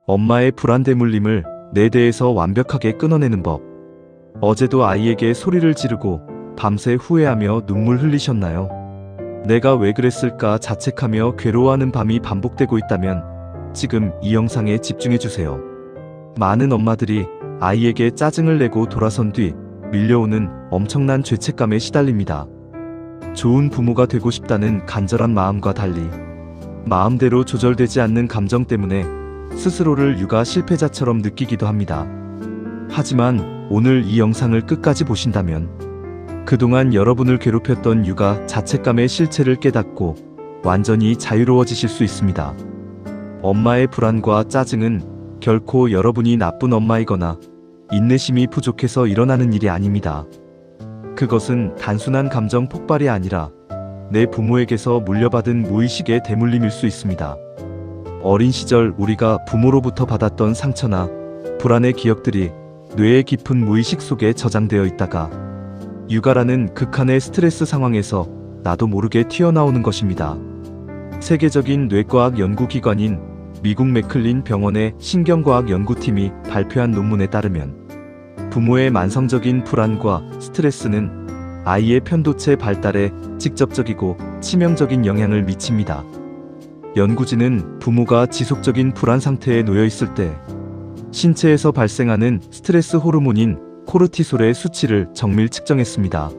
엄마의 불안대물림을 내 대에서 완벽하게 끊어내는 법. 어제도 아이에게 소리를 지르고 밤새 후회하며 눈물 흘리셨나요? 내가 왜 그랬을까 자책하며 괴로워하는 밤이 반복되고 있다면 지금 이 영상에 집중해주세요. 많은 엄마들이 아이에게 짜증을 내고 돌아선 뒤 밀려오는 엄청난 죄책감에 시달립니다. 좋은 부모가 되고 싶다는 간절한 마음과 달리 마음대로 조절되지 않는 감정 때문에 스스로를 육아 실패자처럼 느끼기도 합니다. 하지만 오늘 이 영상을 끝까지 보신다면 그동안 여러분을 괴롭혔던 육아 자책감의 실체를 깨닫고 완전히 자유로워지실 수 있습니다. 엄마의 불안과 짜증은 결코 여러분이 나쁜 엄마이거나 인내심이 부족해서 일어나는 일이 아닙니다. 그것은 단순한 감정 폭발이 아니라 내 부모에게서 물려받은 무의식의 대물림일 수 있습니다. 어린 시절 우리가 부모로부터 받았던 상처나 불안의 기억들이 뇌의 깊은 무의식 속에 저장되어 있다가 육아라는 극한의 스트레스 상황에서 나도 모르게 튀어나오는 것입니다. 세계적인 뇌과학 연구기관인 미국 맥클린 병원의 신경과학 연구팀이 발표한 논문에 따르면 부모의 만성적인 불안과 스트레스는 아이의 편도체 발달에 직접적이고 치명적인 영향을 미칩니다. 연구진은 부모가 지속적인 불안 상태에 놓여 있을 때 신체에서 발생하는 스트레스 호르몬인 코르티솔의 수치를 정밀 측정했습니다.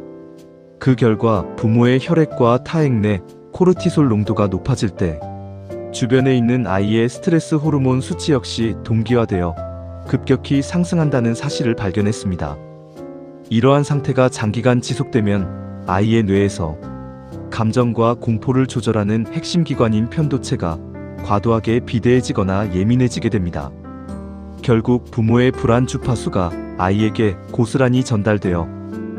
그 결과 부모의 혈액과 타액 내 코르티솔 농도가 높아질 때 주변에 있는 아이의 스트레스 호르몬 수치 역시 동기화되어 급격히 상승한다는 사실을 발견했습니다. 이러한 상태가 장기간 지속되면 아이의 뇌에서 감정과 공포를 조절하는 핵심 기관인 편도체가 과도하게 비대해지거나 예민해지게 됩니다. 결국 부모의 불안 주파수가 아이에게 고스란히 전달되어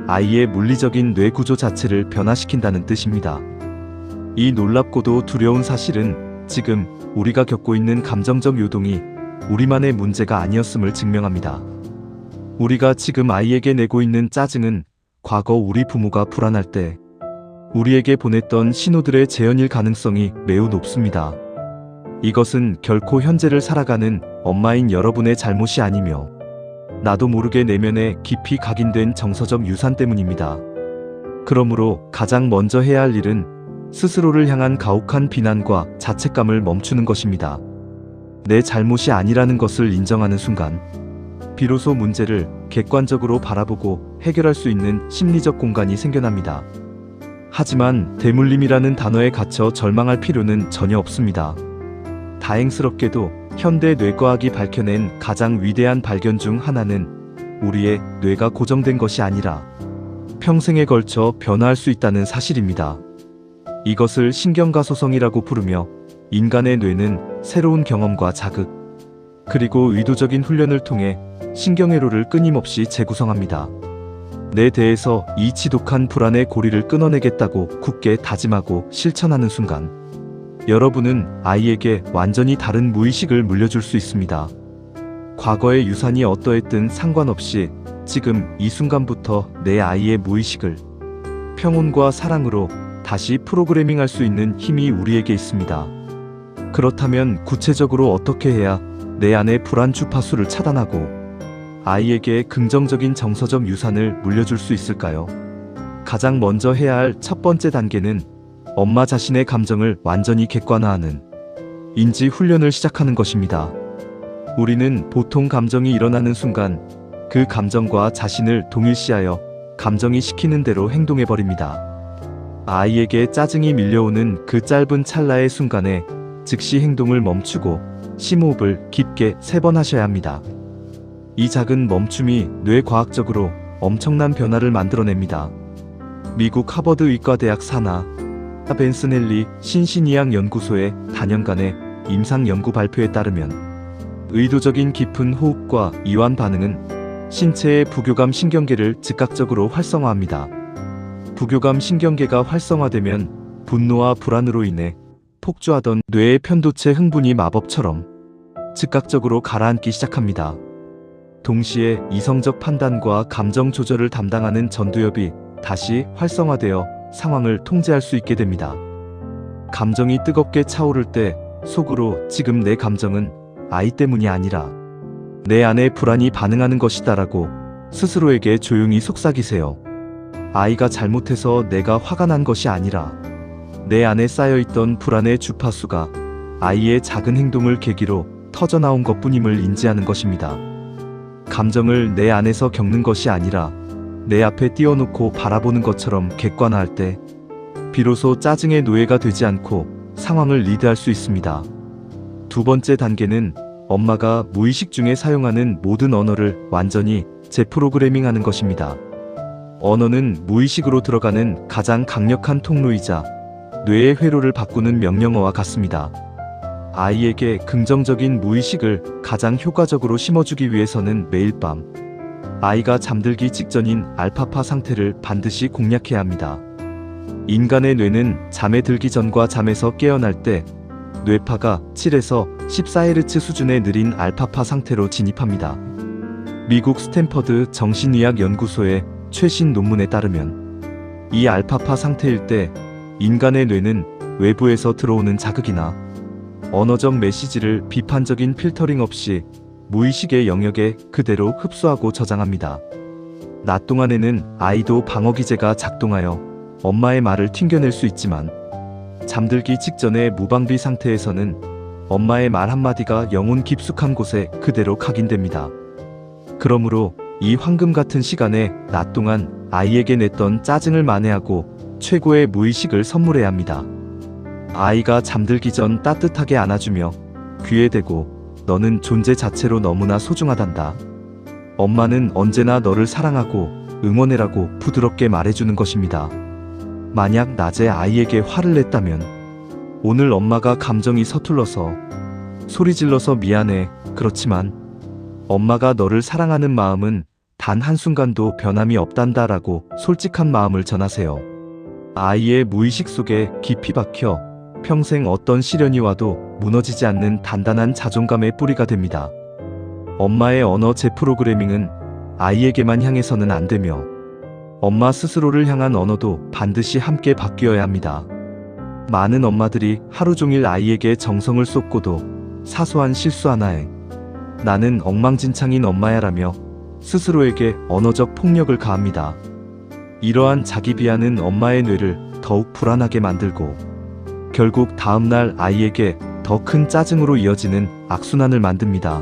아이의 물리적인 뇌 구조 자체를 변화시킨다는 뜻입니다. 이 놀랍고도 두려운 사실은 지금 우리가 겪고 있는 감정적 요동이 우리만의 문제가 아니었음을 증명합니다. 우리가 지금 아이에게 내고 있는 짜증은 과거 우리 부모가 불안할 때 우리에게 보냈던 신호들의 재현일 가능성이 매우 높습니다. 이것은 결코 현재를 살아가는 엄마인 여러분의 잘못이 아니며 나도 모르게 내면에 깊이 각인된 정서적 유산 때문입니다. 그러므로 가장 먼저 해야 할 일은 스스로를 향한 가혹한 비난과 자책감을 멈추는 것입니다. 내 잘못이 아니라는 것을 인정하는 순간 비로소 문제를 객관적으로 바라보고 해결할 수 있는 심리적 공간이 생겨납니다. 하지만 대물림이라는 단어에 갇혀 절망할 필요는 전혀 없습니다. 다행스럽게도 현대 뇌과학이 밝혀낸 가장 위대한 발견 중 하나는 우리의 뇌가 고정된 것이 아니라 평생에 걸쳐 변화할 수 있다는 사실입니다. 이것을 신경가소성이라고 부르며 인간의 뇌는 새로운 경험과 자극, 그리고 의도적인 훈련을 통해 신경회로를 끊임없이 재구성합니다. 내 대에서 이 지독한 불안의 고리를 끊어내겠다고 굳게 다짐하고 실천하는 순간 여러분은 아이에게 완전히 다른 무의식을 물려줄 수 있습니다. 과거의 유산이 어떠했든 상관없이 지금 이 순간부터 내 아이의 무의식을 평온과 사랑으로 다시 프로그래밍할 수 있는 힘이 우리에게 있습니다. 그렇다면 구체적으로 어떻게 해야 내 안의 불안 주파수를 차단하고 아이에게 긍정적인 정서적 유산을 물려줄 수 있을까요? 가장 먼저 해야 할 첫 번째 단계는 엄마 자신의 감정을 완전히 객관화하는 인지 훈련을 시작하는 것입니다. 우리는 보통 감정이 일어나는 순간 그 감정과 자신을 동일시하여 감정이 시키는 대로 행동해버립니다. 아이에게 짜증이 밀려오는 그 짧은 찰나의 순간에 즉시 행동을 멈추고 심호흡을 깊게 3번 하셔야 합니다. 이 작은 멈춤이 뇌과학적으로 엄청난 변화를 만들어냅니다. 미국 하버드 의과대학 산하 벤슨헬리 신신의학 연구소의 단연간의 임상 연구 발표에 따르면 의도적인 깊은 호흡과 이완 반응은 신체의 부교감 신경계를 즉각적으로 활성화합니다. 부교감 신경계가 활성화되면 분노와 불안으로 인해 폭주하던 뇌의 편도체 흥분이 마법처럼 즉각적으로 가라앉기 시작합니다. 동시에 이성적 판단과 감정 조절을 담당하는 전두엽이 다시 활성화되어 상황을 통제할 수 있게 됩니다. 감정이 뜨겁게 차오를 때 속으로 지금 내 감정은 아이 때문이 아니라 내 안에 불안이 반응하는 것이다라고 스스로에게 조용히 속삭이세요. 아이가 잘못해서 내가 화가 난 것이 아니라 내 안에 쌓여있던 불안의 주파수가 아이의 작은 행동을 계기로 터져나온 것뿐임을 인지하는 것입니다. 감정을 내 안에서 겪는 것이 아니라 내 앞에 띄워놓고 바라보는 것처럼 객관화할 때 비로소 짜증의 노예가 되지 않고 상황을 리드할 수 있습니다. 두 번째 단계는 엄마가 무의식 중에 사용하는 모든 언어를 완전히 재프로그래밍하는 것입니다. 언어는 무의식으로 들어가는 가장 강력한 통로이자 뇌의 회로를 바꾸는 명령어와 같습니다. 아이에게 긍정적인 무의식을 가장 효과적으로 심어주기 위해서는 매일 밤 아이가 잠들기 직전인 알파파 상태를 반드시 공략해야 합니다. 인간의 뇌는 잠에 들기 전과 잠에서 깨어날 때 뇌파가 7에서 14Hz 수준의 느린 알파파 상태로 진입합니다. 미국 스탠퍼드 정신의학 연구소의 최신 논문에 따르면 이 알파파 상태일 때 인간의 뇌는 외부에서 들어오는 자극이나 언어적 메시지를 비판적인 필터링 없이 무의식의 영역에 그대로 흡수하고 저장합니다. 낮 동안에는 아이도 방어기제가 작동하여 엄마의 말을 튕겨낼 수 있지만 잠들기 직전의 무방비 상태에서는 엄마의 말 한마디가 영혼 깊숙한 곳에 그대로 각인됩니다. 그러므로 이 황금 같은 시간에 낮 동안 아이에게 냈던 짜증을 만회하고 최고의 무의식을 선물해야 합니다. 아이가 잠들기 전 따뜻하게 안아주며 귀에 대고 너는 존재 자체로 너무나 소중하단다. 엄마는 언제나 너를 사랑하고 응원해라고 부드럽게 말해주는 것입니다. 만약 낮에 아이에게 화를 냈다면 오늘 엄마가 감정이 서툴러서 소리 질러서 미안해. 그렇지만 엄마가 너를 사랑하는 마음은 단 한순간도 변함이 없단다라고 솔직한 마음을 전하세요. 아이의 무의식 속에 깊이 박혀 평생 어떤 시련이 와도 무너지지 않는 단단한 자존감의 뿌리가 됩니다. 엄마의 언어 재프로그래밍은 아이에게만 향해서는 안 되며 엄마 스스로를 향한 언어도 반드시 함께 바뀌어야 합니다. 많은 엄마들이 하루 종일 아이에게 정성을 쏟고도 사소한 실수 하나에 나는 엉망진창인 엄마야라며 스스로에게 언어적 폭력을 가합니다. 이러한 자기 비하는 엄마의 뇌를 더욱 불안하게 만들고 결국 다음날 아이에게 더 큰 짜증으로 이어지는 악순환을 만듭니다.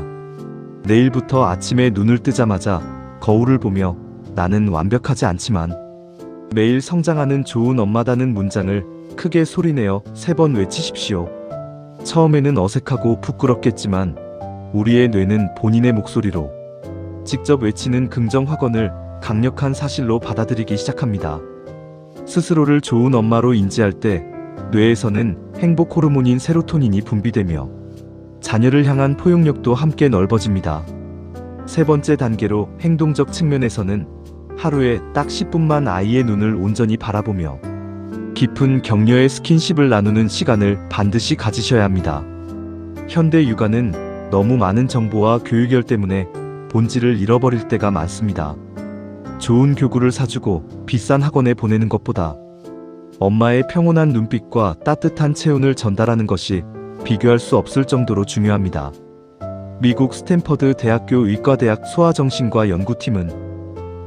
내일부터 아침에 눈을 뜨자마자 거울을 보며 나는 완벽하지 않지만 매일 성장하는 좋은 엄마다는 문장을 크게 소리내어 3번 외치십시오. 처음에는 어색하고 부끄럽겠지만 우리의 뇌는 본인의 목소리로 직접 외치는 긍정 확언을 강력한 사실로 받아들이기 시작합니다. 스스로를 좋은 엄마로 인지할 때 뇌에서는 행복 호르몬인 세로토닌이 분비되며 자녀를 향한 포용력도 함께 넓어집니다. 세 번째 단계로 행동적 측면에서는 하루에 딱 10분만 아이의 눈을 온전히 바라보며 깊은 격려의 스킨십을 나누는 시간을 반드시 가지셔야 합니다. 현대 육아는 너무 많은 정보와 교육열 때문에 본질을 잃어버릴 때가 많습니다. 좋은 교구를 사주고 비싼 학원에 보내는 것보다 엄마의 평온한 눈빛과 따뜻한 체온을 전달하는 것이 비교할 수 없을 정도로 중요합니다. 미국 스탠퍼드 대학교 의과대학 소아정신과 연구팀은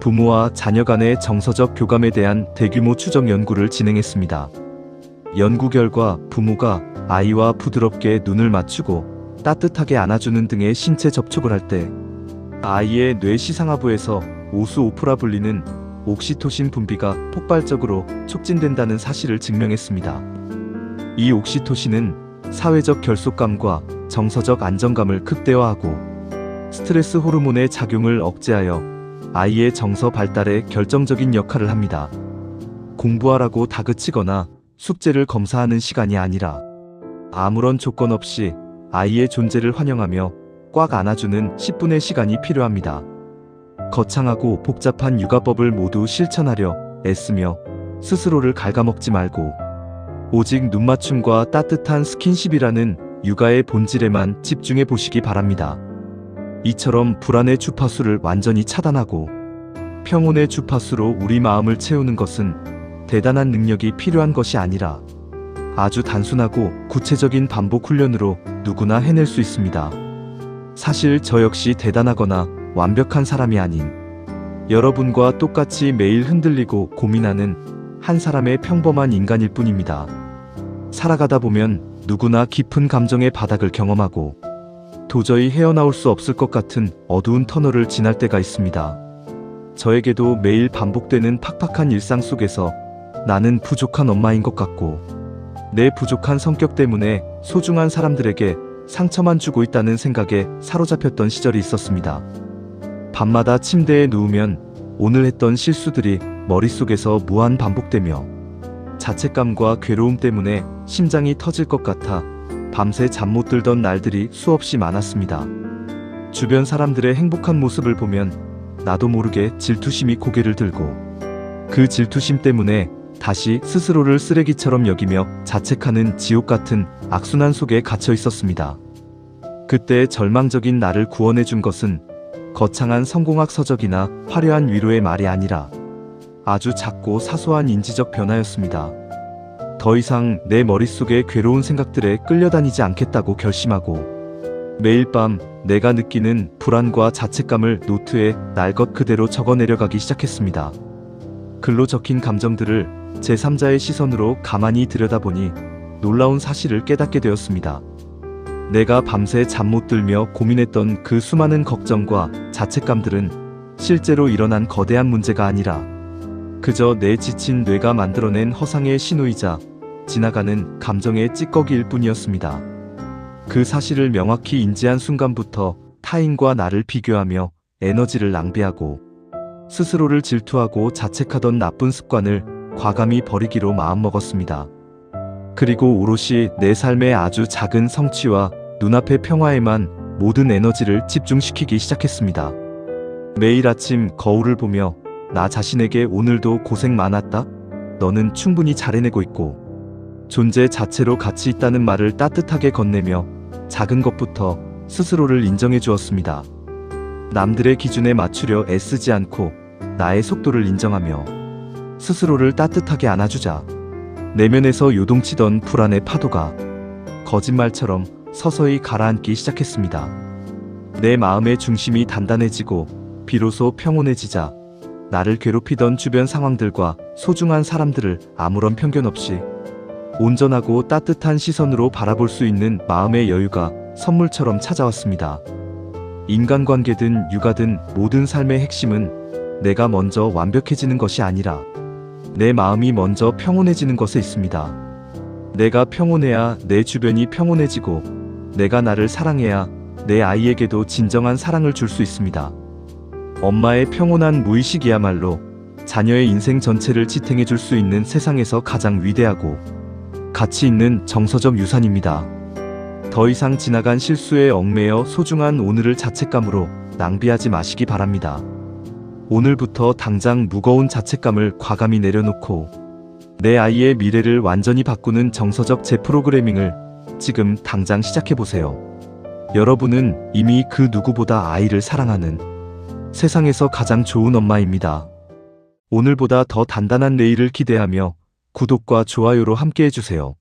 부모와 자녀 간의 정서적 교감에 대한 대규모 추적 연구를 진행했습니다. 연구 결과 부모가 아이와 부드럽게 눈을 맞추고 따뜻하게 안아주는 등의 신체 접촉을 할 때 아이의 뇌 시상하부에서 오스오프라 불리는 옥시토신 분비가 폭발적으로 촉진된다는 사실을 증명했습니다. 이 옥시토신은 사회적 결속감과 정서적 안정감을 극대화하고 스트레스 호르몬의 작용을 억제하여 아이의 정서 발달에 결정적인 역할을 합니다. 공부하라고 다그치거나 숙제를 검사하는 시간이 아니라 아무런 조건 없이 아이의 존재를 환영하며 꽉 안아주는 10분의 시간이 필요합니다. 거창하고 복잡한 육아법을 모두 실천하려 애쓰며 스스로를 갉아먹지 말고 오직 눈맞춤과 따뜻한 스킨십이라는 육아의 본질에만 집중해 보시기 바랍니다. 이처럼 불안의 주파수를 완전히 차단하고 평온의 주파수로 우리 마음을 채우는 것은 대단한 능력이 필요한 것이 아니라 아주 단순하고 구체적인 반복 훈련으로 누구나 해낼 수 있습니다. 사실 저 역시 대단하거나 완벽한 사람이 아닌 여러분과 똑같이 매일 흔들리고 고민하는 한 사람의 평범한 인간일 뿐입니다. 살아가다 보면 누구나 깊은 감정의 바닥을 경험하고 도저히 헤어나올 수 없을 것 같은 어두운 터널을 지날 때가 있습니다. 저에게도 매일 반복되는 팍팍한 일상 속에서 나는 부족한 엄마인 것 같고 내 부족한 성격 때문에 소중한 사람들에게 상처만 주고 있다는 생각에 사로잡혔던 시절이 있었습니다. 밤마다 침대에 누우면 오늘 했던 실수들이 머릿속에서 무한 반복되며 자책감과 괴로움 때문에 심장이 터질 것 같아 밤새 잠 못 들던 날들이 수없이 많았습니다. 주변 사람들의 행복한 모습을 보면 나도 모르게 질투심이 고개를 들고 그 질투심 때문에 다시 스스로를 쓰레기처럼 여기며 자책하는 지옥 같은 악순환 속에 갇혀 있었습니다. 그때 절망적인 나를 구원해 준 것은 거창한 성공학 서적이나 화려한 위로의 말이 아니라 아주 작고 사소한 인지적 변화였습니다. 더 이상 내 머릿속의 괴로운 생각들에 끌려다니지 않겠다고 결심하고 매일 밤 내가 느끼는 불안과 자책감을 노트에 날 것 그대로 적어 내려가기 시작했습니다. 글로 적힌 감정들을 제3자의 시선으로 가만히 들여다보니 놀라운 사실을 깨닫게 되었습니다. 내가 밤새 잠 못 들며 고민했던 그 수많은 걱정과 자책감들은 실제로 일어난 거대한 문제가 아니라 그저 내 지친 뇌가 만들어낸 허상의 신호이자 지나가는 감정의 찌꺼기일 뿐이었습니다. 그 사실을 명확히 인지한 순간부터 타인과 나를 비교하며 에너지를 낭비하고 스스로를 질투하고 자책하던 나쁜 습관을 과감히 버리기로 마음먹었습니다. 그리고 오롯이 내 삶의 아주 작은 성취와 눈앞의 평화에만 모든 에너지를 집중시키기 시작했습니다. 매일 아침 거울을 보며 나 자신에게 오늘도 고생 많았다. 너는 충분히 잘해내고 있고 존재 자체로 가치 있다는 말을 따뜻하게 건네며 작은 것부터 스스로를 인정해 주었습니다. 남들의 기준에 맞추려 애쓰지 않고 나의 속도를 인정하며 스스로를 따뜻하게 안아주자 내면에서 요동치던 불안의 파도가 거짓말처럼 서서히 가라앉기 시작했습니다. 내 마음의 중심이 단단해지고 비로소 평온해지자 나를 괴롭히던 주변 상황들과 소중한 사람들을 아무런 편견 없이 온전하고 따뜻한 시선으로 바라볼 수 있는 마음의 여유가 선물처럼 찾아왔습니다. 인간관계든 육아든 모든 삶의 핵심은 내가 먼저 완벽해지는 것이 아니라 내 마음이 먼저 평온해지는 것에 있습니다. 내가 평온해야 내 주변이 평온해지고 내가 나를 사랑해야 내 아이에게도 진정한 사랑을 줄 수 있습니다. 엄마의 평온한 무의식이야말로 자녀의 인생 전체를 지탱해 줄 수 있는 세상에서 가장 위대하고 가치 있는 정서적 유산입니다. 더 이상 지나간 실수에 얽매여 소중한 오늘을 자책감으로 낭비하지 마시기 바랍니다. 오늘부터 당장 무거운 자책감을 과감히 내려놓고 내 아이의 미래를 완전히 바꾸는 정서적 재프로그래밍을 지금 당장 시작해보세요. 여러분은 이미 그 누구보다 아이를 사랑하는 세상에서 가장 좋은 엄마입니다. 오늘보다 더 단단한 내일을 기대하며 구독과 좋아요로 함께 해주세요.